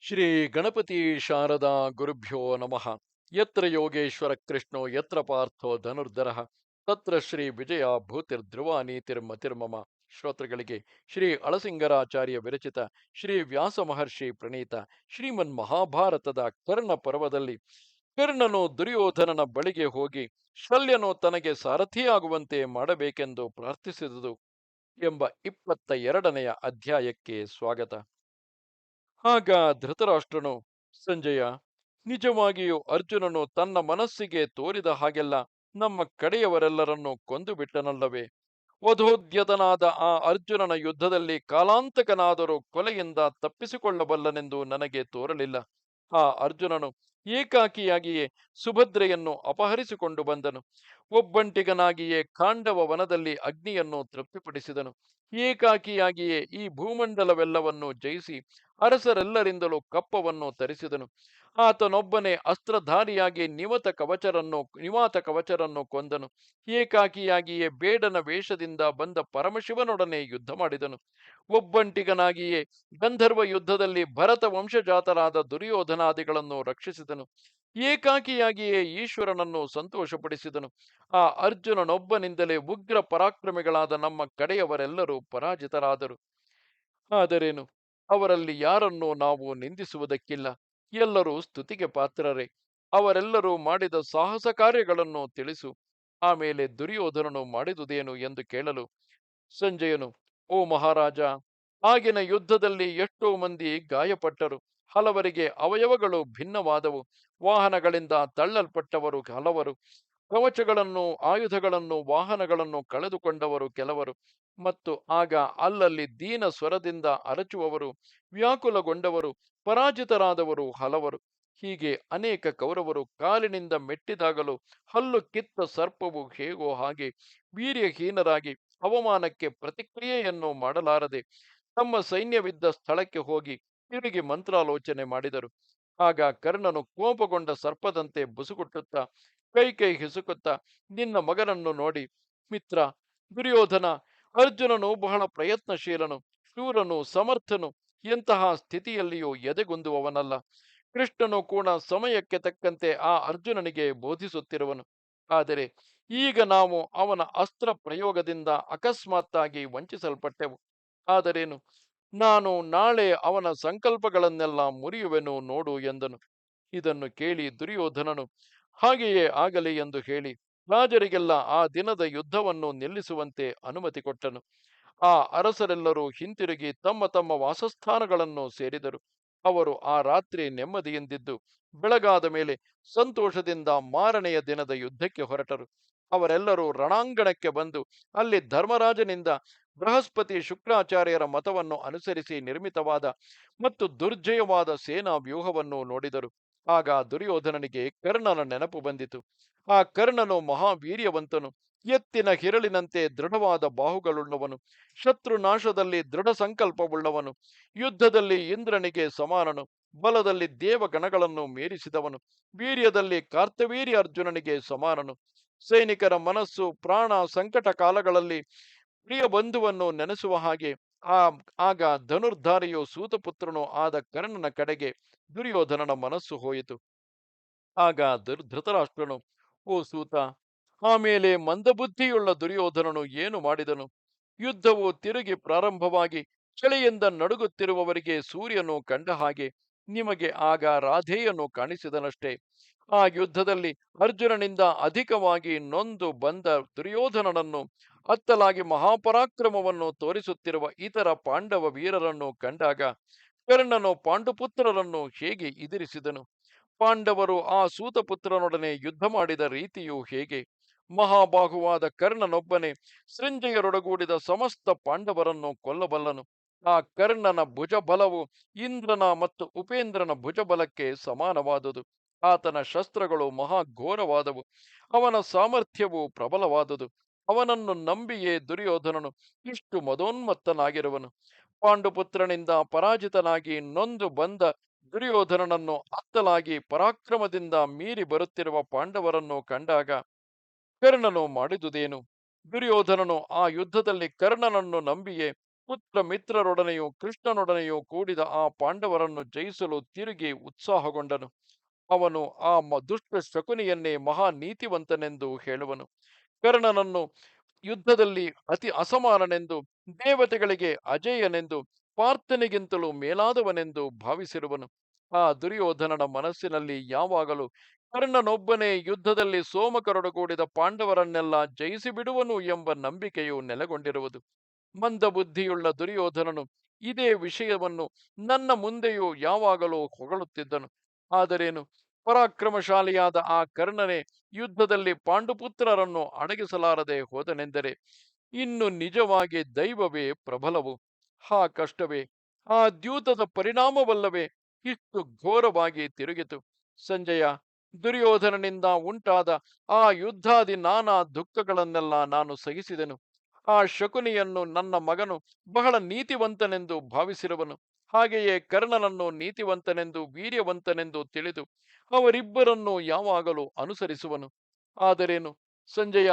ಶ್ರೀ ಗಣಪತಿ ಶಾರದಾ ಗುರುಭ್ಯೋ ನಮಃ. ಯತ್ರ ಯೋಗೇಶ್ವರ ಕೃಷ್ಣೋ ಯತ್ರ ಪಾರ್ಥೋ ಧನುರ್ಧರಃ ತತ್ರ ಶ್ರೀ ವಿಜಯ ಭೂತಿರ್ಧ್ರುವ ನೀತಿರ್ಮತಿರ್ಮಮ. ಶ್ರೋತೃಗಳಿಗೆ ಶ್ರೀ ಅಳಸಿಂಗರಾಚಾರ್ಯ ವಿರಚಿತ ಶ್ರೀ ವ್ಯಾಸ ಮಹರ್ಷಿ ಪ್ರಣೀತ ಶ್ರೀಮನ್ ಮಹಾಭಾರತದ ಕರ್ಣ ಪರ್ವದಲ್ಲಿ ಕರ್ಣನು ದುರ್ಯೋಧನನ ಬಳಿಗೆ ಹೋಗಿ ಶಲ್ಯನು ತನಗೆ ಸಾರಥಿಯಾಗುವಂತೆ ಮಾಡಬೇಕೆಂದು ಪ್ರಾರ್ಥಿಸಿದುದು ಎಂಬ 22ನೆಯ ಅಧ್ಯಾಯಕ್ಕೆ ಸ್ವಾಗತ. ಆಗ ಧೃತರಾಷ್ಟ್ರನು, ಸಂಜಯ, ನಿಜವಾಗಿಯೂ ಅರ್ಜುನನು ತನ್ನ ಮನಸ್ಸಿಗೆ ತೋರಿದ ಹಾಗೆಲ್ಲ ನಮ್ಮ ಕಡೆಯವರೆಲ್ಲರನ್ನೂ ಕೊಂದು ಬಿಟ್ಟನಲ್ಲವೇ? ವಧೋದ್ಯತನಾದ ಆ ಅರ್ಜುನನ ಯುದ್ಧದಲ್ಲಿ ಕಾಲಾಂತಕನಾದರೂ ಕೊಲೆಯಿಂದ ತಪ್ಪಿಸಿಕೊಳ್ಳಬಲ್ಲನೆಂದು ನನಗೆ ತೋರಲಿಲ್ಲ. ಆ ಅರ್ಜುನನು ಏಕಾಕಿಯಾಗಿಯೇ ಸುಭದ್ರೆಯನ್ನು ಅಪಹರಿಸಿಕೊಂಡು ಬಂದನು. ಒಬ್ಬಂಟಿಗನಾಗಿಯೇ ಖಾಂಡವ ವನದಲ್ಲಿ ಅಗ್ನಿಯನ್ನು ತೃಪ್ತಿಪಡಿಸಿದನು. ಏಕಾಕಿಯಾಗಿಯೇ ಈ ಭೂಮಂಡಲವೆಲ್ಲವನ್ನು ಜಯಿಸಿ ಅರಸರೆಲ್ಲರಿಂದಲೂ ಕಪ್ಪವನ್ನು ತರಿಸಿದನು. ಆತನೊಬ್ಬನೇ ಅಸ್ತ್ರಧಾರಿಯಾಗಿ ನಿವಾತ ಕವಚರನ್ನು ಕೊಂದನು. ಏಕಾಕಿಯಾಗಿಯೇ ಬೇಡನ ವೇಷದಿಂದ ಬಂದ ಪರಮಶಿವನೊಡನೆ ಯುದ್ಧ ಮಾಡಿದನು. ಒಬ್ಬಂಟಿಗನಾಗಿಯೇ ಗಂಧರ್ವ ಯುದ್ಧದಲ್ಲಿ ಭರತ ವಂಶಜಾತರಾದ ದುರ್ಯೋಧನಾದಿಗಳನ್ನು ರಕ್ಷಿಸಿದನು. ಏಕಾಕಿಯಾಗಿಯೇ ಈಶ್ವರನನ್ನು ಸಂತೋಷಪಡಿಸಿದನು. ಆ ಅರ್ಜುನನೊಬ್ಬನಿಂದಲೇ ಉಗ್ರ ಪರಾಕ್ರಮಿಗಳಾದ ನಮ್ಮ ಕಡೆಯವರೆಲ್ಲರೂ ಪರಾಜಿತರಾದರು. ಆದರೇನು, ಅವರಲ್ಲಿ ಯಾರನ್ನೂ ನಾವು ನಿಂದಿಸುವುದಕ್ಕಿಲ್ಲ. ಎಲ್ಲರೂ ಸ್ತುತಿಗೆ ಪಾತ್ರರೇ. ಅವರೆಲ್ಲರೂ ಮಾಡಿದ ಸಾಹಸ ಕಾರ್ಯಗಳನ್ನು ತಿಳಿಸು. ಆಮೇಲೆ ದುರ್ಯೋಧನನು ಮಾಡಿದುದೇನು ಎಂದು ಕೇಳಲು ಸಂಜಯನು, ಓ ಮಹಾರಾಜ, ಆಗಿನ ಯುದ್ಧದಲ್ಲಿ ಎಷ್ಟೋ ಮಂದಿ ಗಾಯಪಟ್ಟರು. ಹಲವರಿಗೆ ಅವಯವಗಳು ಭಿನ್ನವಾದವು. ವಾಹನಗಳಿಂದ ತಳ್ಳಲ್ಪಟ್ಟವರು ಹಲವರು. ಕವಚಗಳನ್ನು, ಆಯುಧಗಳನ್ನು, ವಾಹನಗಳನ್ನು ಕಳೆದುಕೊಂಡವರು ಕೆಲವರು. ಮತ್ತು ಆಗ ಅಲ್ಲಲ್ಲಿ ದೀನ ಸ್ವರದಿಂದ ಅರಚುವವರು, ವ್ಯಾಕುಲಗೊಂಡವರು, ಪರಾಜಿತರಾದವರು ಹಲವರು. ಹೀಗೆ ಅನೇಕ ಕೌರವರು ಕಾಲಿನಿಂದ ಮೆಟ್ಟಿದಾಗಲೂ ಹಲ್ಲು ಕಿತ್ತ ಸರ್ಪವು ಹೇಗೋ ಹಾಗೆ ವೀರ್ಯಹೀನರಾಗಿ ಅವಮಾನಕ್ಕೆ ಪ್ರತಿಕ್ರಿಯೆಯನ್ನು ಮಾಡಲಾರದೆ ತಮ್ಮ ಸೈನ್ಯವಿದ್ದ ಸ್ಥಳಕ್ಕೆ ಹೋಗಿ ತಿರುಗಿ ಮಂತ್ರಾಲೋಚನೆ ಮಾಡಿದರು. ಆಗ ಕರ್ಣನು ಕೋಪಗೊಂಡ ಸರ್ಪದಂತೆ ಬುಸುಗುಟ್ಟುತ್ತಾ ಕೈ ಕೈ ಹಿಸುಕುತ್ತಾ ನಿನ್ನ ಮಗನನ್ನು ನೋಡಿ, ಮಿತ್ರ ದುರ್ಯೋಧನ, ಅರ್ಜುನನು ಬಹಳ ಪ್ರಯತ್ನಶೀಲನು, ಶೂರನು, ಸಮರ್ಥನು, ಎಂತಹ ಸ್ಥಿತಿಯಲ್ಲಿಯೂ ಎದೆಗುಂದುವವನಲ್ಲ. ಕೃಷ್ಣನು ಕೂಡ ಸಮಯಕ್ಕೆ ತಕ್ಕಂತೆ ಆ ಅರ್ಜುನನಿಗೆ ಬೋಧಿಸುತ್ತಿರುವನು. ಆದರೆ ಈಗ ನಾವು ಅವನ ಅಸ್ತ್ರ ಪ್ರಯೋಗದಿಂದ ಅಕಸ್ಮಾತ್ತಾಗಿ ವಂಚಿಸಲ್ಪಟ್ಟೆವು. ಆದರೇನು, ನಾನು ನಾಳೆ ಅವನ ಸಂಕಲ್ಪಗಳನ್ನೆಲ್ಲ ಮುರಿಯುವೆನು ನೋಡು ಎಂದನು. ಇದನ್ನು ಕೇಳಿ ದುರ್ಯೋಧನನು ಹಾಗೆಯೇ ಆಗಲಿ ಎಂದು ಹೇಳಿ ರಾಜರಿಗೆಲ್ಲ ಆ ದಿನದ ಯುದ್ಧವನ್ನು ನಿಲ್ಲಿಸುವಂತೆ ಅನುಮತಿ ಕೊಟ್ಟನು. ಆ ಅರಸರೆಲ್ಲರೂ ಹಿಂತಿರುಗಿ ತಮ್ಮ ತಮ್ಮ ವಾಸಸ್ಥಾನಗಳನ್ನು ಸೇರಿದರು. ಅವರು ಆ ರಾತ್ರಿ ನೆಮ್ಮದಿಯಿಂದಿದ್ದು ಬೆಳಗಾದ ಮೇಲೆ ಸಂತೋಷದಿಂದ ಮಾರನೆಯ ದಿನದ ಯುದ್ಧಕ್ಕೆ ಹೊರಟರು. ಅವರೆಲ್ಲರೂ ರಣಾಂಗಣಕ್ಕೆ ಬಂದು ಅಲ್ಲಿ ಧರ್ಮರಾಜನಿಂದ ಬೃಹಸ್ಪತಿ ಶುಕ್ರಾಚಾರ್ಯರ ಮತವನ್ನು ಅನುಸರಿಸಿ ನಿರ್ಮಿತವಾದ ಮತ್ತು ದುರ್ಜಯವಾದ ಸೇನಾ ವ್ಯೂಹವನ್ನು ನೋಡಿದರು. ಆಗ ದುರ್ಯೋಧನನಿಗೆ ಕರ್ಣನ ನೆನಪು ಬಂದಿತು. ಆ ಕರ್ಣನು ಮಹಾವೀರ್ಯವಂತನು, ಎತ್ತಿನ ಹಿರಳಿನಂತೆ ದೃಢವಾದ ಬಾಹುಗಳುಳ್ಳವನು, ಶತ್ರುನಾಶದಲ್ಲಿ ದೃಢ ಸಂಕಲ್ಪವುಳ್ಳವನು, ಯುದ್ಧದಲ್ಲಿ ಇಂದ್ರನಿಗೆ ಸಮಾನನು, ಬಲದಲ್ಲಿ ದೇವಗಣಗಳನ್ನು ಮೀರಿಸಿದವನು, ವೀರ್ಯದಲ್ಲಿ ಕಾರ್ತವೀರ್ಯ ಅರ್ಜುನನಿಗೆ ಸಮಾನನು. ಸೈನಿಕರ ಮನಸ್ಸು ಪ್ರಾಣ ಸಂಕಟ ಕಾಲಗಳಲ್ಲಿ ಪ್ರಿಯ ಬಂಧುವನ್ನು ನೆನೆಸುವ ಹಾಗೆ ಆ ಆಗ ಧನುರ್ಧಾರಿಯು ಸೂತಪುತ್ರನೂ ಆದ ಕರ್ಣನ ಕಡೆಗೆ ದುರ್ಯೋಧನನ ಮನಸ್ಸು ಹೋಯಿತು. ಆಗ ಧೃತರಾಷ್ಟ್ರನು, ಓ ಸೂತ, ಆಮೇಲೆ ಮಂದಬುದ್ಧಿಯುಳ್ಳ ದುರ್ಯೋಧನನು ಏನು ಮಾಡಿದನು? ಯುದ್ಧವು ತಿರುಗಿ ಪ್ರಾರಂಭವಾಗಿ ಚಳಿಯಿಂದ ನಡುಗುತ್ತಿರುವವರಿಗೆ ಸೂರ್ಯನು ಕಂಡ ಹಾಗೆ ನಿಮಗೆ ಆಗ ರಾಧೇಯನು ಕಾಣಿಸಿದನಷ್ಟೇ. ಆ ಯುದ್ಧದಲ್ಲಿ ಅರ್ಜುನನಿಂದ ಅಧಿಕವಾಗಿ ನೊಂದು ಬಂದ ದುರ್ಯೋಧನನನ್ನು ಅತ್ತಲಾಗಿ ಮಹಾಪರಾಕ್ರಮವನ್ನು ತೋರಿಸುತ್ತಿರುವ ಇತರ ಪಾಂಡವ ವೀರರನ್ನು ಕಂಡಾಗ ಕರ್ಣನು ಪಾಂಡುಪುತ್ರರನ್ನು ಹೇಗೆ ಎದುರಿಸಿದನು? ಪಾಂಡವರು ಆ ಸೂತಪುತ್ರನೊಡನೆ ಯುದ್ಧ ಮಾಡಿದ ರೀತಿಯು ಹೇಗೆ? ಮಹಾಬಾಹುವಾದ ಕರ್ಣನೊಬ್ಬನೇ ಸೃಂಜಯರೊಡಗೂಡಿದ ಸಮಸ್ತ ಪಾಂಡವರನ್ನು ಕೊಲ್ಲಬಲ್ಲನು. ಆ ಕರ್ಣನ ಭುಜಬಲವು ಇಂದ್ರನ ಮತ್ತು ಉಪೇಂದ್ರನ ಭುಜಬಲಕ್ಕೆ ಸಮಾನವಾದುದು. ಆತನ ಶಸ್ತ್ರಗಳು ಮಹಾಘೋರವಾದವು. ಅವನ ಸಾಮರ್ಥ್ಯವು ಪ್ರಬಲವಾದುದು. ಅವನನ್ನು ನಂಬಿಯೇ ದುರ್ಯೋಧನನು ಇಷ್ಟು ಮದೋನ್ಮತ್ತನಾಗಿರುವನು. ಪಾಂಡುಪುತ್ರನಿಂದ ಪರಾಜಿತನಾಗಿ ನೊಂದು ಬಂದ ದುರ್ಯೋಧನನನ್ನು ಅತ್ತಲಾಗಿ ಪರಾಕ್ರಮದಿಂದ ಮೀರಿ ಬರುತ್ತಿರುವ ಪಾಂಡವರನ್ನು ಕಂಡಾಗ ಕರ್ಣನು ಮಾಡಿದುದೇನು? ದುರ್ಯೋಧನನು ಆ ಯುದ್ಧದಲ್ಲಿ ಕರ್ಣನನ್ನು ನಂಬಿಯೇ ಪುತ್ರ ಮಿತ್ರರೊಡನೆಯೂ ಕೃಷ್ಣನೊಡನೆಯೂ ಕೂಡಿದ ಆ ಪಾಂಡವರನ್ನು ಜಯಿಸಲು ತಿರುಗಿ ಉತ್ಸಾಹಗೊಂಡನು. ಅವನು ಆ ದುಷ್ಟ ಶಕುನಿಯನ್ನೇ ಮಹಾ ನೀತಿವಂತನೆಂದು ಹೇಳುವನು. ಕರ್ಣನನ್ನು ಯುದ್ಧದಲ್ಲಿ ಅತಿ ಅಸಮಾನನೆಂದು, ದೇವತೆಗಳಿಗೆ ಅಜೇಯನೆಂದು, ಪಾರ್ಥನಿಗಿಂತಲೂ ಮೇಲಾದವನೆಂದು ಭಾವಿಸಿರುವನು. ಆ ದುರ್ಯೋಧನನ ಮನಸ್ಸಿನಲ್ಲಿ ಯಾವಾಗಲೂ ಕರ್ಣನೊಬ್ಬನೇ ಯುದ್ಧದಲ್ಲಿ ಸೋಮಕರೊಡಗೂಡಿದ ಪಾಂಡವರನ್ನೆಲ್ಲ ಜಯಿಸಿ ಬಿಡುವನು ಎಂಬ ನಂಬಿಕೆಯು ನೆಲೆಗೊಂಡಿರುವುದು. ಮಂದಬುದ್ಧಿಯುಳ್ಳ ದುರ್ಯೋಧನನು ಇದೇ ವಿಷಯವನ್ನು ನನ್ನ ಮುಂದೆಯೂ ಯಾವಾಗಲೂ ಹೊಗಳುತ್ತಿದ್ದನು. ಆದರೇನು, ಪರಾಕ್ರಮಶಾಲಿಯಾದ ಆ ಕರ್ಣನೇ ಯುದ್ಧದಲ್ಲಿ ಪಾಂಡುಪುತ್ರರನ್ನು ಅಡಗಿಸಲಾರದೆ ಹೋದನೆಂದರೆ ಇನ್ನು ನಿಜವಾಗಿ ದೈವವೇ ಪ್ರಬಲವು. ಹಾ ಕಷ್ಟವೇ, ಆ ದ್ಯೂತದ ಪರಿಣಾಮವಲ್ಲವೇ ಇಷ್ಟು ಘೋರವಾಗಿ ತಿರುಗಿತು. ಸಂಜಯ, ದುರ್ಯೋಧನನಿಂದ ಉಂಟಾದ ಆ ಯುದ್ಧಾದಿ ನಾನಾ ದುಃಖಗಳನ್ನೆಲ್ಲ ನಾನು ಸಹಿಸಿದೆನು. ಆ ಶಕುನಿಯನ್ನು ನನ್ನ ಮಗನು ಬಹಳ ನೀತಿವಂತನೆಂದು ಭಾವಿಸಿರುವನು. ಹಾಗೆಯೇ ಕರ್ಣನನ್ನು ನೀತಿವಂತನೆಂದು ವೀರ್ಯವಂತನೆಂದು ತಿಳಿದು ಅವರಿಬ್ಬರನ್ನು ಯಾವಾಗಲೂ ಅನುಸರಿಸುವನು. ಆದರೇನು ಸಂಜಯ,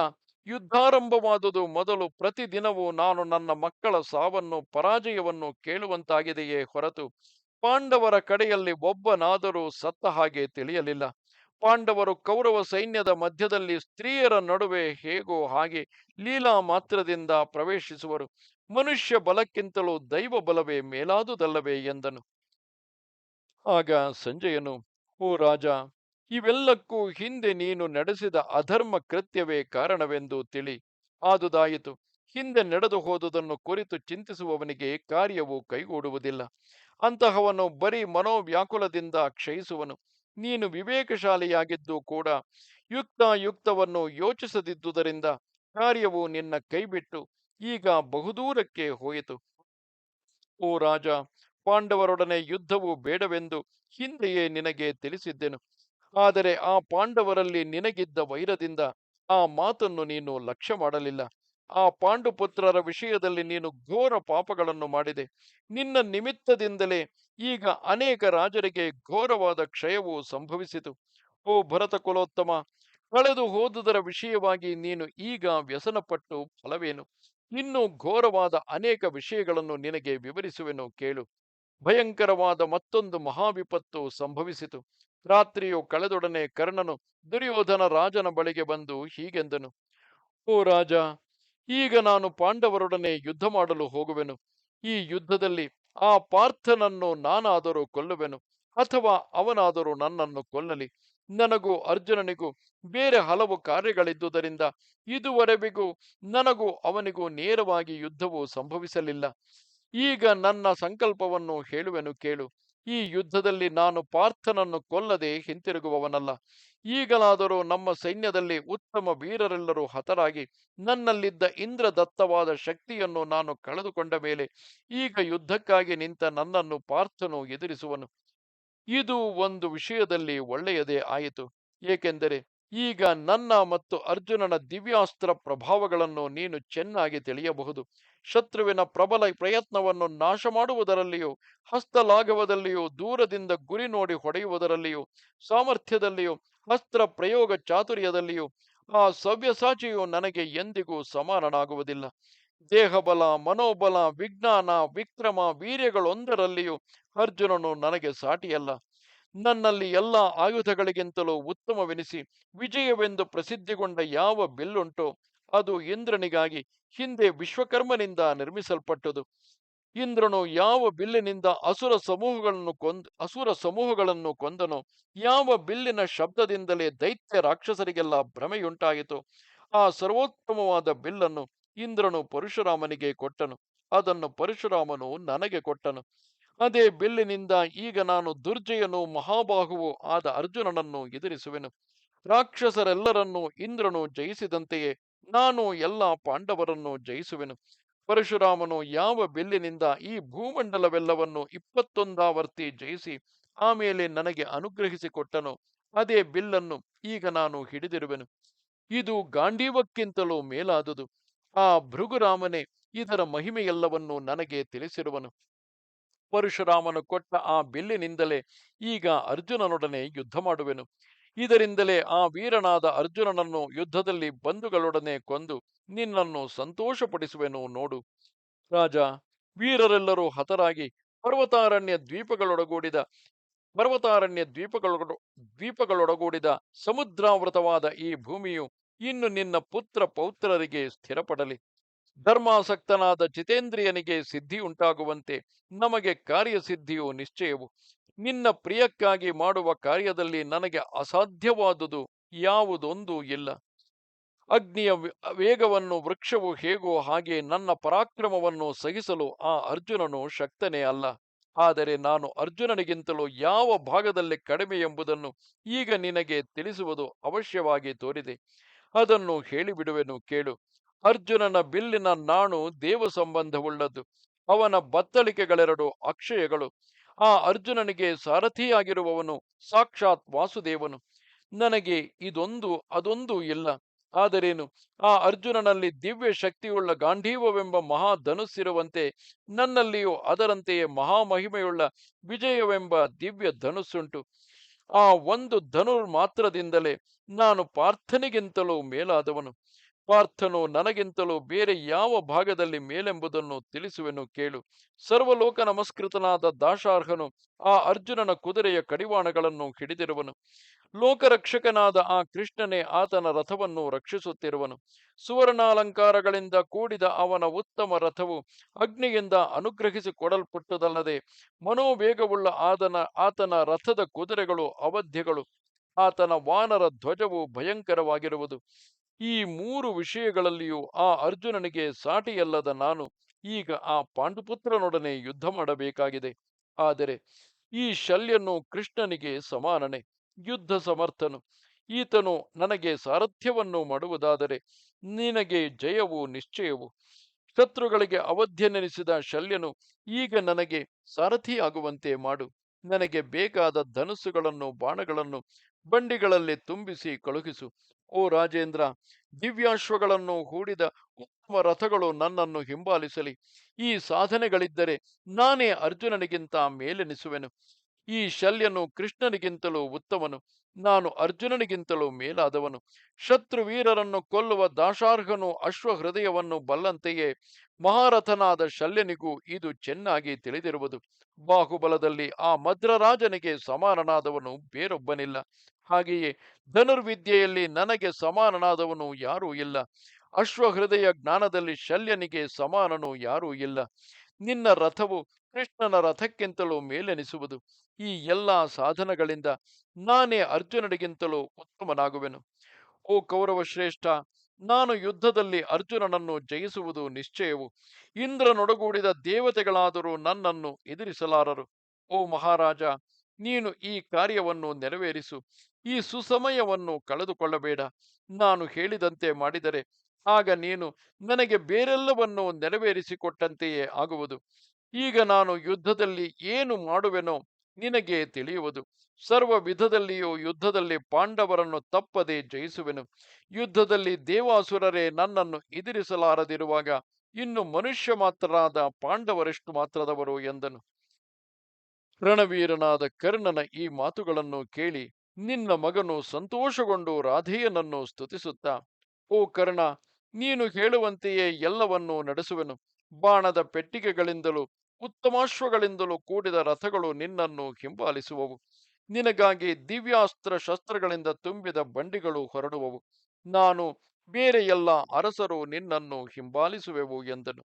ಯುದ್ಧಾರಂಭವಾದುದು ಮೊದಲು ಪ್ರತಿದಿನವೂ ನಾನು ನನ್ನ ಮಕ್ಕಳ ಸಾವನ್ನು ಪರಾಜಯವನ್ನು ಕೇಳುವಂತಾಗಿದೆಯೇ ಹೊರತು ಪಾಂಡವರ ಕಡೆಯಲ್ಲಿ ಒಬ್ಬನಾದರೂ ಸತ್ತ ಹಾಗೆ ತಿಳಿಯಲಿಲ್ಲ. ಪಾಂಡವರು ಕೌರವ ಸೈನ್ಯದ ಮಧ್ಯದಲ್ಲಿ ಸ್ತ್ರೀಯರ ನಡುವೆ ಹೇಗೋ ಹಾಗೆ ಲೀಲಾ ಮಾತ್ರದಿಂದ ಪ್ರವೇಶಿಸುವರು. ಮನುಷ್ಯ ಬಲಕ್ಕಿಂತಲೂ ದೈವ ಬಲವೇ ಮೇಲಾದುದಲ್ಲವೇ ಎಂದನು. ಆಗ ಸಂಜಯನು, ಓ ರಾಜ, ಇವೆಲ್ಲಕ್ಕೂ ಹಿಂದೆ ನೀನು ನಡೆಸಿದ ಅಧರ್ಮ ಕೃತ್ಯವೇ ಕಾರಣವೆಂದು ತಿಳಿ. ಆದುದಾಯಿತು. ಹಿಂದೆ ನಡೆದು ಹೋದುದನ್ನು ಕುರಿತು ಚಿಂತಿಸುವವನಿಗೆ ಕಾರ್ಯವು ಕೈಗೂಡುವುದಿಲ್ಲ. ಅಂತಹವನು ಬರೀ ಮನೋವ್ಯಾಕುಲದಿಂದ ಕ್ಷಯಿಸುವನು. ನೀನು ವಿವೇಕಶಾಲಿಯಾಗಿದ್ದು ಕೂಡ ಯುಕ್ತವನ್ನು ಯೋಚಿಸದಿದ್ದುದರಿಂದ ಕಾರ್ಯವು ನಿನ್ನ ಕೈಬಿಟ್ಟು ಈಗ ಬಹುದೂರಕ್ಕೆ ಹೋಯಿತು. ಓ ರಾಜ, ಪಾಂಡವರೊಡನೆ ಯುದ್ಧವು ಬೇಡವೆಂದು ಹಿಂದೆಯೇ ನಿನಗೆ ತಿಳಿಸಿದ್ದೆನು. ಆದರೆ ಆ ಪಾಂಡವರಲ್ಲಿ ನಿನಗಿದ್ದ ವೈರದಿಂದ ಆ ಮಾತನ್ನು ನೀನು ಲಕ್ಷ್ಯ ಮಾಡಲಿಲ್ಲ. ಆ ಪಾಂಡುಪುತ್ರರ ವಿಷಯದಲ್ಲಿ ನೀನು ಘೋರ ಪಾಪಗಳನ್ನು ಮಾಡಿದೆ. ನಿನ್ನ ನಿಮಿತ್ತದಿಂದಲೇ ಈಗ ಅನೇಕ ರಾಜರಿಗೆ ಘೋರವಾದ ಕ್ಷಯವು ಸಂಭವಿಸಿತು. ಓ ಭರತ ಕುಲೋತ್ತಮ, ಕಳೆದು ಹೋದುದರ ವಿಷಯವಾಗಿ ನೀನು ಈಗ ವ್ಯಸನಪಟ್ಟು ಫಲವೇನು? ಇನ್ನೂ ಘೋರವಾದ ಅನೇಕ ವಿಷಯಗಳನ್ನು ನಿನಗೆ ವಿವರಿಸುವೆನು ಕೇಳು. ಭಯಂಕರವಾದ ಮತ್ತೊಂದು ಮಹಾವಿಪತ್ತು ಸಂಭವಿಸಿತು. ರಾತ್ರಿಯು ಕಳೆದೊಡನೆ ಕರ್ಣನು ದುರ್ಯೋಧನ ರಾಜನ ಬಳಿಗೆ ಬಂದು ಹೀಗೆಂದನು. ಓ ರಾಜ, ಈಗ ನಾನು ಪಾಂಡವರೊಡನೆ ಯುದ್ಧ ಮಾಡಲು ಹೋಗುವೆನು. ಈ ಯುದ್ಧದಲ್ಲಿ ಆ ಪಾರ್ಥನನ್ನು ನಾನಾದರೂ ಕೊಲ್ಲುವೆನು, ಅಥವಾ ಅವನಾದರೂ ನನ್ನನ್ನು ಕೊಲ್ಲಲಿ. ನನಗೂ ಅರ್ಜುನನಿಗೂ ಬೇರೆ ಹಲವು ಕಾರ್ಯಗಳಿದ್ದುದರಿಂದ ಇದುವರೆವಿಗೂ ನನಗೂ ಅವನಿಗೂ ನೇರವಾಗಿ ಯುದ್ಧವು ಸಂಭವಿಸಲಿಲ್ಲ. ಈಗ ನನ್ನ ಸಂಕಲ್ಪವನ್ನು ಹೇಳುವೆನು ಕೇಳು. ಈ ಯುದ್ಧದಲ್ಲಿ ನಾನು ಪಾರ್ಥನನ್ನು ಕೊಲ್ಲದೆ ಹಿಂತಿರುಗುವವನಲ್ಲ. ಈಗಲಾದರೂ ನಮ್ಮ ಸೈನ್ಯದಲ್ಲಿ ಉತ್ತಮ ವೀರರೆಲ್ಲರೂ ಹತರಾಗಿ ನನ್ನಲ್ಲಿದ್ದ ಇಂದ್ರದತ್ತವಾದ ಶಕ್ತಿಯನ್ನು ನಾನು ಕಳೆದುಕೊಂಡ ಮೇಲೆ ಈಗ ಯುದ್ಧಕ್ಕಾಗಿ ನಿಂತ ನನ್ನನ್ನು ಪಾರ್ಥನು ಎದುರಿಸುವನು. ಇದು ಒಂದು ವಿಷಯದಲ್ಲಿ ಒಳ್ಳೆಯದೇ ಆಯಿತು. ಏಕೆಂದರೆ ಈಗ ನನ್ನ ಮತ್ತು ಅರ್ಜುನನ ದಿವ್ಯಾಸ್ತ್ರ ಪ್ರಭಾವಗಳನ್ನು ನೀನು ಚೆನ್ನಾಗಿ ತಿಳಿಯಬಹುದು. ಶತ್ರುವಿನ ಪ್ರಬಲ ಪ್ರಯತ್ನವನ್ನು ನಾಶ ಮಾಡುವುದರಲ್ಲಿಯೂ, ಹಸ್ತಲಾಘವದಲ್ಲಿಯೂ, ದೂರದಿಂದ ಗುರಿ ನೋಡಿ ಹೊಡೆಯುವುದರಲ್ಲಿಯೂ, ಸಾಮರ್ಥ್ಯದಲ್ಲಿಯೂ, ಅಸ್ತ್ರ ಪ್ರಯೋಗ ಚಾತುರ್ಯದಲ್ಲಿಯೂ ಆ ಸವ್ಯಸಾಚಿಯು ನನಗೆ ಎಂದಿಗೂ ಸಮಾನನಾಗುವುದಿಲ್ಲ. ದೇಹಬಲ, ಮನೋಬಲ, ವಿಜ್ಞಾನ, ವಿಕ್ರಮ, ವೀರ್ಯಗಳೊಂದರಲ್ಲಿಯೂ ಅರ್ಜುನನು ನನಗೆ ಸಾಟಿಯಲ್ಲ. ನನ್ನಲ್ಲಿ ಎಲ್ಲ ಆಯುಧಗಳಿಗಿಂತಲೂ ಉತ್ತಮವೆನಿಸಿ ವಿಜಯವೆಂದು ಪ್ರಸಿದ್ಧಿಗೊಂಡ ಯಾವ ಬಿಲ್ಲುಂಟೋ ಅದು ಇಂದ್ರನಿಗಾಗಿ ಹಿಂದೆ ವಿಶ್ವಕರ್ಮನಿಂದ ನಿರ್ಮಿಸಲ್ಪಟ್ಟದು. ಇಂದ್ರನು ಯಾವ ಬಿಲ್ಲಿನಿಂದ ಅಸುರ ಸಮೂಹಗಳನ್ನು ಕೊಂದನೋ, ಯಾವ ಬಿಲ್ಲಿನ ಶಬ್ದದಿಂದಲೇ ದೈತ್ಯ ರಾಕ್ಷಸರಿಗೆಲ್ಲ ಭ್ರಮೆಯುಂಟಾಯಿತು, ಆ ಸರ್ವೋತ್ತಮವಾದ ಬಿಲ್ಲನ್ನು ಇಂದ್ರನು ಪರಶುರಾಮನಿಗೆ ಕೊಟ್ಟನು. ಅದನ್ನು ಪರಶುರಾಮನು ನನಗೆ ಕೊಟ್ಟನು. ಅದೇ ಬಿಲ್ಲಿನಿಂದ ಈಗ ನಾನು ದುರ್ಜಯನೂ ಮಹಾಬಾಹುವೂ ಆದ ಅರ್ಜುನನನ್ನು ಎದುರಿಸುವೆನು. ರಾಕ್ಷಸರೆಲ್ಲರನ್ನೂ ಇಂದ್ರನು ಜಯಿಸಿದಂತೆಯೇ ನಾನು ಎಲ್ಲ ಪಾಂಡವರನ್ನು ಜಯಿಸುವೆನು. ಪರಶುರಾಮನು ಯಾವ ಬಿಲ್ಲಿನಿಂದ ಈ ಭೂಮಂಡಲವೆಲ್ಲವನ್ನು 21 ಜಯಿಸಿ ಆಮೇಲೆ ನನಗೆ ಅನುಗ್ರಹಿಸಿಕೊಟ್ಟನೋ ಅದೇ ಬಿಲ್ಲನ್ನು ಈಗ ನಾನು ಹಿಡಿದಿರುವೆನು. ಇದು ಗಾಂಡೀವಕ್ಕಿಂತಲೂ ಮೇಲಾದುದು. ಆ ಭೃಗುರಾಮನೇ ಇದರ ಮಹಿಮೆಯೆಲ್ಲವನ್ನು ನನಗೆ ತಿಳಿಸಿರುವನು. ಪರಶುರಾಮನು ಕೊಟ್ಟ ಆ ಬಿಲ್ಲಿನಿಂದಲೇ ಈಗ ಅರ್ಜುನನೊಡನೆ ಯುದ್ಧ ಮಾಡುವೆನು. ಇದರಿಂದಲೇ ಆ ವೀರನಾದ ಅರ್ಜುನನನ್ನು ಯುದ್ಧದಲ್ಲಿ ಬಂಧುಗಳೊಡನೆ ಕೊಂದು ನಿನ್ನನ್ನು ಸಂತೋಷಪಡಿಸುವೆನು ನೋಡು. ರಾಜ, ವೀರರೆಲ್ಲರೂ ಹತರಾಗಿ ಪರ್ವತಾರಣ್ಯ ದ್ವೀಪಗಳೊಡಗೂಡಿದ ಪರ್ವತಾರಣ್ಯ ದ್ವೀಪಗಳೊಡಗೂಡಿದ ಸಮುದ್ರಾವೃತವಾದ ಈ ಭೂಮಿಯು ಇನ್ನು ನಿನ್ನ ಪುತ್ರ ಪೌತ್ರರಿಗೆ ಸ್ಥಿರಪಡಲಿ. ಧರ್ಮಾಸಕ್ತನಾದ ಜಿತೇಂದ್ರಿಯನಿಗೆ ಸಿದ್ಧಿಯುಂಟಾಗುವಂತೆ ನಮಗೆ ಕಾರ್ಯಸಿದ್ಧಿಯು ನಿಶ್ಚಯವು. ನಿನ್ನ ಪ್ರಿಯಕ್ಕಾಗಿ ಮಾಡುವ ಕಾರ್ಯದಲ್ಲಿ ನನಗೆ ಅಸಾಧ್ಯವಾದುದು ಯಾವುದೊಂದೂ ಇಲ್ಲ. ಅಗ್ನಿಯ ವೇಗವನ್ನು ವೃಕ್ಷವು ಹೇಗೋ ಹಾಗೆ ನನ್ನ ಪರಾಕ್ರಮವನ್ನು ಸಹಿಸಲು ಆ ಅರ್ಜುನನು ಶಕ್ತನೇ ಅಲ್ಲ. ಆದರೆ ನಾನು ಅರ್ಜುನನಿಗಿಂತಲೂ ಯಾವ ಭಾಗದಲ್ಲಿ ಕಡಿಮೆ ಎಂಬುದನ್ನು ಈಗ ನಿನಗೆ ತಿಳಿಸುವುದು ಅವಶ್ಯವಾಗಿ ತೋರಿದೆ. ಅದನ್ನು ಹೇಳಿಬಿಡುವೆನು ಕೇಳು. ಅರ್ಜುನನ ಬಿಲ್ಲಿನ ನಾಣು ದೇವ ಸಂಬಂಧವುಳ್ಳದ್ದು. ಅವನ ಬತ್ತಳಿಕೆಗಳೆರಡು ಅಕ್ಷಯಗಳು. ಆ ಅರ್ಜುನನಿಗೆ ಸಾರಥಿಯಾಗಿರುವವನು ಸಾಕ್ಷಾತ್ ವಾಸುದೇವನು. ನನಗೆ ಇದೊಂದು ಅದೊಂದು ಇಲ್ಲ. ಆದರೇನು, ಆ ಅರ್ಜುನನಲ್ಲಿ ದಿವ್ಯ ಶಕ್ತಿಯುಳ್ಳ ಗಾಂಧೀವವೆಂಬ ಮಹಾಧನುಸ್ಸಿರುವಂತೆ ನನ್ನಲ್ಲಿಯೂ ಅದರಂತೆಯೇ ಮಹಾಮಹಿಮೆಯುಳ್ಳ ವಿಜಯವೆಂಬ ದಿವ್ಯ ಧನುಸ್ಸುಂಟು. ಆ ಒಂದು ಧನುರ್ ಮಾತ್ರದಿಂದಲೇ ನಾನು ಪಾರ್ಥನಿಗಿಂತಲೂ ಮೇಲಾದವನು. ಪಾರ್ಥನು ನನಗಿಂತಲೂ ಬೇರೆ ಯಾವ ಭಾಗದಲ್ಲಿ ಮೇಲೆಂಬುದನ್ನು ತಿಳಿಸುವೆನು ಕೇಳು. ಸರ್ವಲೋಕ ನಮಸ್ಕೃತನಾದ ದಾಶಾರ್ಹನು ಆ ಅರ್ಜುನನ ಕುದುರೆಯ ಕಡಿವಾಣಗಳನ್ನು ಹಿಡಿದಿರುವನು. ಲೋಕರಕ್ಷಕನಾದ ಆ ಕೃಷ್ಣನೇ ಆತನ ರಥವನ್ನು ರಕ್ಷಿಸುತ್ತಿರುವನು. ಸುವರ್ಣಾಲಂಕಾರಗಳಿಂದ ಕೂಡಿದ ಅವನ ಉತ್ತಮ ರಥವು ಅಗ್ನಿಯಿಂದ ಅನುಗ್ರಹಿಸಿಕೊಡಲ್ಪಟ್ಟುದಲ್ಲದೆ ಮನೋವೇಗವುಳ್ಳ ಆತನ ರಥದ ಕುದುರೆಗಳು ಅವಧ್ಯಗಳು. ಆತನ ವಾನರ ಧ್ವಜವು ಭಯಂಕರವಾಗಿರುವುದು. ಈ ಮೂರು ವಿಷಯಗಳಲ್ಲಿಯೂ ಆ ಅರ್ಜುನನಿಗೆ ಸಾಟಿಯಲ್ಲದ ನಾನು ಈಗ ಆ ಪಾಂಡುಪುತ್ರನೊಡನೆ ಯುದ್ಧ ಮಾಡಬೇಕಾಗಿದೆ. ಆದರೆ ಈ ಶಲ್ಯನು ಕೃಷ್ಣನಿಗೆ ಸಮಾನನೆ, ಯುದ್ಧ ಸಮರ್ಥನು. ಈತನು ನನಗೆ ಸಾರಥ್ಯವನ್ನು ಮಾಡುವುದಾದರೆ ನಿನಗೆ ಜಯವು ನಿಶ್ಚಯವು. ಶತ್ರುಗಳಿಗೆ ಅವಧ್ಯನೆನಿಸಿದ ಶಲ್ಯನು ಈಗ ನನಗೆ ಸಾರಥಿಯಾಗುವಂತೆ ಮಾಡು. ನನಗೆ ಬೇಕಾದ ಧನುಸ್ಸುಗಳನ್ನು ಬಾಣಗಳನ್ನು ಬಂಡಿಗಳಲ್ಲಿ ತುಂಬಿಸಿ ಕಳುಹಿಸು. ಓ ರಾಜೇಂದ್ರ, ದಿವ್ಯಾಶ್ವಗಳನ್ನು ಹೂಡಿದ ಉತ್ತಮ ರಥಗಳು ನನ್ನನ್ನು ಹಿಂಬಾಲಿಸಲಿ. ಈ ಸಾಧನೆಗಳಿದ್ದರೆ ನಾನೇ ಅರ್ಜುನನಿಗಿಂತ ಮೇಲೆನಿಸುವೆನು. ಈ ಶಲ್ಯನು ಕೃಷ್ಣನಿಗಿಂತಲೂ ಉತ್ತಮನು, ನಾನು ಅರ್ಜುನನಿಗಿಂತಲೂ ಮೇಲಾದವನು. ಶತ್ರುವೀರರನ್ನು ಕೊಲ್ಲುವ ದಾಶಾರ್ಹನು ಅಶ್ವಹೃದಯವನ್ನು ಬಲ್ಲಂತೆಯೇ ಮಹಾರಥನಾದ ಶಲ್ಯನಿಗೂ ಇದು ಚೆನ್ನಾಗಿ ತಿಳಿದಿರುವುದು. ಬಾಹುಬಲದಲ್ಲಿ ಆ ಮದ್ರರಾಜನಿಗೆ ಸಮಾನನಾದವನು ಬೇರೊಬ್ಬನಿಲ್ಲ. ಹಾಗೆಯೇ ಧನುರ್ವಿದ್ಯೆಯಲ್ಲಿ ನನಗೆ ಸಮಾನನಾದವನು ಯಾರೂ ಇಲ್ಲ. ಅಶ್ವಹೃದಯ ಜ್ಞಾನದಲ್ಲಿ ಶಲ್ಯನಿಗೆ ಸಮಾನನು ಯಾರೂ ಇಲ್ಲ. ನಿನ್ನ ರಥವು ಕೃಷ್ಣನ ರಥಕ್ಕಿಂತಲೂ ಮೇಲೆನಿಸುವುದು. ಈ ಎಲ್ಲಾ ಸಾಧನಗಳಿಂದ ನಾನೇ ಅರ್ಜುನನಿಗಿಂತಲೂ ಉತ್ತಮನಾಗುವೆನು. ಓ ಕೌರವ ಶ್ರೇಷ್ಠ, ನಾನು ಯುದ್ಧದಲ್ಲಿ ಅರ್ಜುನನನ್ನು ಜಯಿಸುವುದು ನಿಶ್ಚಯವು. ಇಂದ್ರನೊಡಗೂಡಿದ ದೇವತೆಗಳಾದರೂ ನನ್ನನ್ನು ಎದುರಿಸಲಾರರು. ಓ ಮಹಾರಾಜ, ನೀನು ಈ ಕಾರ್ಯವನ್ನು ನೆರವೇರಿಸು. ಈ ಸುಸಮಯವನ್ನು ಕಳೆದುಕೊಳ್ಳಬೇಡ. ನಾನು ಹೇಳಿದಂತೆ ಮಾಡಿದರೆ ಆಗ ನೀನು ನನಗೆ ಬೇರೆಲ್ಲವನ್ನೂ ನೆರವೇರಿಸಿಕೊಟ್ಟಂತೆಯೇ ಆಗುವುದು. ಈಗ ನಾನು ಯುದ್ಧದಲ್ಲಿ ಏನು ಮಾಡುವೆನೋ ನಿನಗೆ ತಿಳಿಯುವುದು. ಸರ್ವ ವಿಧದಲ್ಲಿಯೂ ಯುದ್ಧದಲ್ಲಿ ಪಾಂಡವರನ್ನು ತಪ್ಪದೆ ಜಯಿಸುವೆನು. ಯುದ್ಧದಲ್ಲಿ ದೇವಾಸುರರೇ ನನ್ನನ್ನು ಎದುರಿಸಲಾರದಿರುವಾಗ ಇನ್ನು ಮನುಷ್ಯ ಮಾತ್ರರಾದ ಪಾಂಡವರೆಷ್ಟು ಮಾತ್ರದವರು ಎಂದನು. ರಣವೀರನಾದ ಕರ್ಣನ ಈ ಮಾತುಗಳನ್ನು ಕೇಳಿ ನಿನ್ನ ಮಗನು ಸಂತೋಷಗೊಂಡು ರಾಧೇಯನನ್ನು ಸ್ತುತಿಸುತ್ತಾ, ಓ ಕರ್ಣ, ನೀನು ಹೇಳುವಂತೆಯೇ ಎಲ್ಲವನ್ನೂ ನಡೆಸುವೆನು. ಬಾಣದ ಪೆಟ್ಟಿಗೆಗಳಿಂದಲೂ ಉತ್ತಮಾಶ್ವಗಳಿಂದಲೂ ಕೂಡಿದ ರಥಗಳು ನಿನ್ನನ್ನು ಹಿಂಬಾಲಿಸುವವು. ನಿನಗಾಗಿ ದಿವ್ಯಾಸ್ತ್ರ ಶಸ್ತ್ರಗಳಿಂದ ತುಂಬಿದ ಬಂಡಿಗಳು ಹೊರಡುವವು. ನಾನು ಬೇರೆ ಎಲ್ಲ ಅರಸರು ನಿನ್ನನ್ನು ಹಿಂಬಾಲಿಸುವೆವು ಎಂದನು.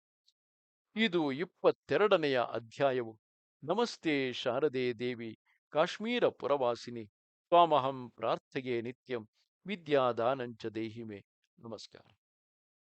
ಇದು 22ನೆಯ ಅಧ್ಯಾಯವು. ನಮಸ್ತೆ ಶಾರದೆ ದೇವಿ, ಕಾಶ್ಮೀರ ಪುರವಾಸಿನಿ. ತ್ವಾಮಹಂ ಪ್ರಾರ್ಥೆಯೇ ನಿತ್ಯಂ, ವಿದ್ಯಾದಾನಂಚ ದೇಹಿಮೆ. ನಮಸ್ಕಾರ.